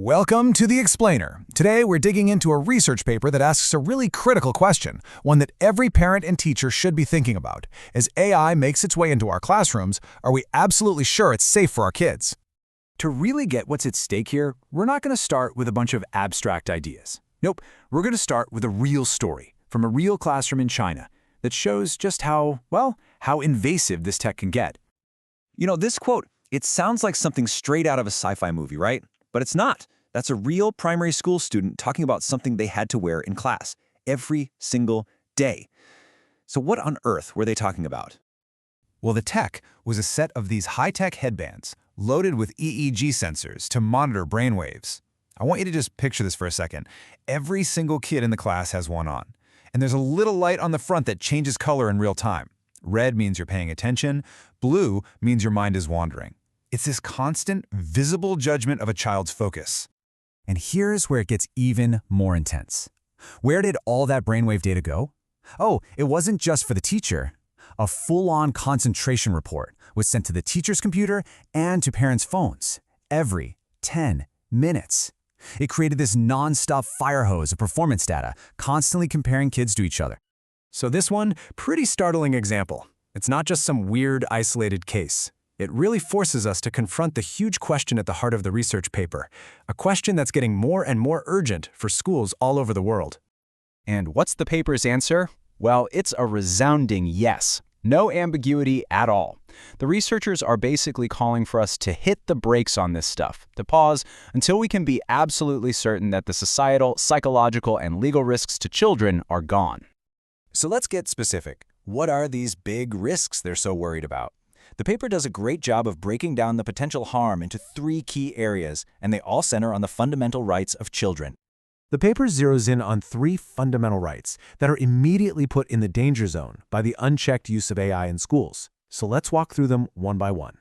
Welcome to The Explainer. Today, we're digging into a research paper that asks a really critical question, one that every parent and teacher should be thinking about. As AI makes its way into our classrooms, are we absolutely sure it's safe for our kids? To really get what's at stake here, we're not going to start with a bunch of abstract ideas. Nope, we're going to start with a real story from a real classroom in China that shows just how invasive this tech can get. You know, this quote, it sounds like something straight out of a sci-fi movie, right? But it's not. That's a real primary school student talking about something they had to wear in class every single day. So what on earth were they talking about? Well, the tech was a set of these high-tech headbands loaded with EEG sensors to monitor brainwaves. I want you to just picture this for a second. Every single kid in the class has one on, and there's a little light on the front that changes color in real time. Red means you're paying attention. Blue means your mind is wandering. It's this constant, visible judgment of a child's focus. And here's where it gets even more intense. Where did all that brainwave data go? Oh, it wasn't just for the teacher. A full-on concentration report was sent to the teacher's computer and to parents' phones every 10 minutes. It created this non-stop fire hose of performance data, constantly comparing kids to each other. So this one, pretty startling example. It's not just some weird, isolated case. It really forces us to confront the huge question at the heart of the research paper, a question that's getting more and more urgent for schools all over the world. And what's the paper's answer? Well, it's a resounding yes. No ambiguity at all. The researchers are basically calling for us to hit the brakes on this stuff, to pause until we can be absolutely certain that the societal, psychological, and legal risks to children are gone. So let's get specific. What are these big risks they're so worried about? The paper does a great job of breaking down the potential harm into 3 key areas, and they all center on the fundamental rights of children. The paper zeroes in on 3 fundamental rights that are immediately put in the danger zone by the unchecked use of AI in schools. So let's walk through them one by one.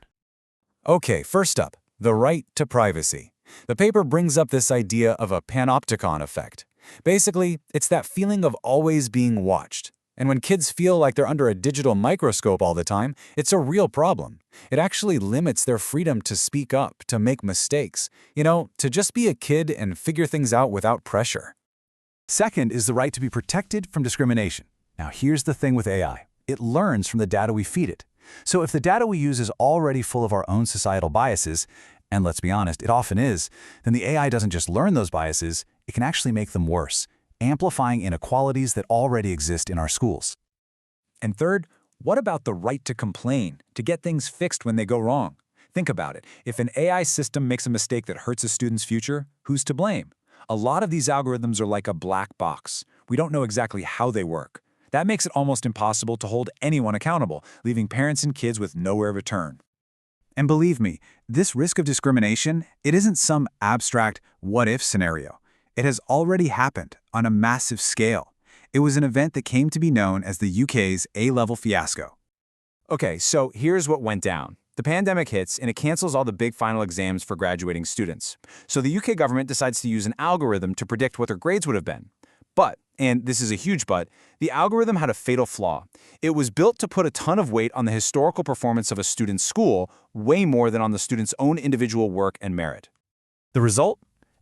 Okay, first up, the right to privacy. The paper brings up this idea of a panopticon effect. Basically, it's that feeling of always being watched. And when kids feel like they're under a digital microscope all the time, it's a real problem. It actually limits their freedom to speak up, to make mistakes, to just be a kid and figure things out without pressure. Second is the right to be protected from discrimination. Now, here's the thing with AI. It learns from the data we feed it. So if the data we use is already full of our own societal biases, and let's be honest, it often is, then the AI doesn't just learn those biases, it can actually make them worse, amplifying inequalities that already exist in our schools. And third, what about the right to complain, to get things fixed when they go wrong? Think about it. If an AI system makes a mistake that hurts a student's future, who's to blame? A lot of these algorithms are like a black box. We don't know exactly how they work. That makes it almost impossible to hold anyone accountable, leaving parents and kids with nowhere to turn. And believe me, this risk of discrimination, it isn't some abstract what-if scenario. It has already happened on a massive scale. It was an event that came to be known as the UK's A-level fiasco. Okay, so here's what went down. The pandemic hits and it cancels all the big final exams for graduating students. So the UK government decides to use an algorithm to predict what their grades would have been. But, and this is a huge but, the algorithm had a fatal flaw. It was built to put a ton of weight on the historical performance of a student's school, way more than on the student's own individual work and merit. The result?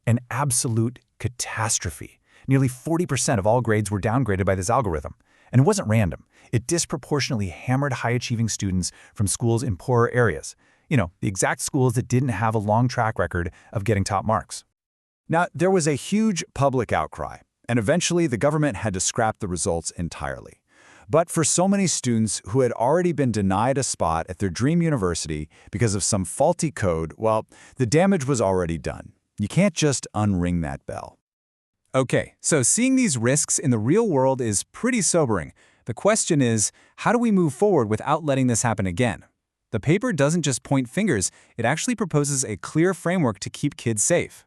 An absolute catastrophe. Nearly 40% of all grades were downgraded by this algorithm. And it wasn't random. It disproportionately hammered high-achieving students from schools in poorer areas. The exact schools that didn't have a long track record of getting top marks. Now, there was a huge public outcry, and eventually the government had to scrap the results entirely. But for so many students who had already been denied a spot at their dream university because of some faulty code, well, the damage was already done. You can't just unring that bell. Okay, so seeing these risks in the real world is pretty sobering. The question is, how do we move forward without letting this happen again? The paper doesn't just point fingers, it actually proposes a clear framework to keep kids safe.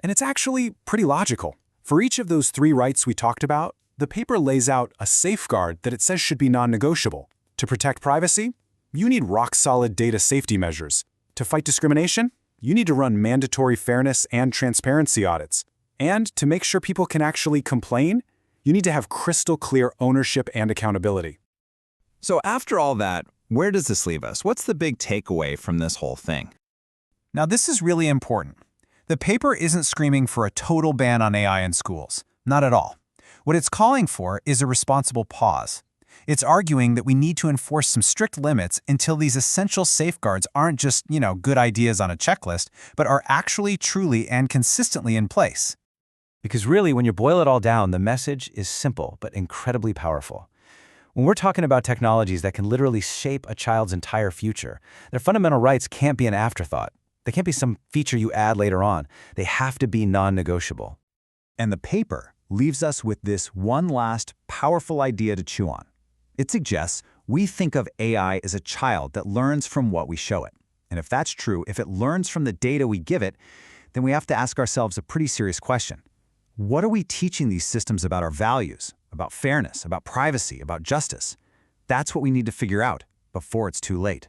And it's actually pretty logical. For each of those 3 rights we talked about, the paper lays out a safeguard that it says should be non-negotiable. To protect privacy, you need rock-solid data safety measures. To fight discrimination, you need to run mandatory fairness and transparency audits. And to make sure people can actually complain, you need to have crystal clear ownership and accountability. So after all that, where does this leave us? What's the big takeaway from this whole thing? Now, this is really important. The paper isn't screaming for a total ban on AI in schools. Not at all. What it's calling for is a responsible pause. It's arguing that we need to enforce some strict limits until these essential safeguards aren't just, good ideas on a checklist, but are actually, truly, and consistently in place. Because really, when you boil it all down, the message is simple but incredibly powerful. When we're talking about technologies that can literally shape a child's entire future, their fundamental rights can't be an afterthought. They can't be some feature you add later on. They have to be non-negotiable. And the paper leaves us with this one last powerful idea to chew on. It suggests we think of AI as a child that learns from what we show it. And if that's true, if it learns from the data we give it, then we have to ask ourselves a pretty serious question. What are we teaching these systems about our values, about fairness, about privacy, about justice? That's what we need to figure out before it's too late.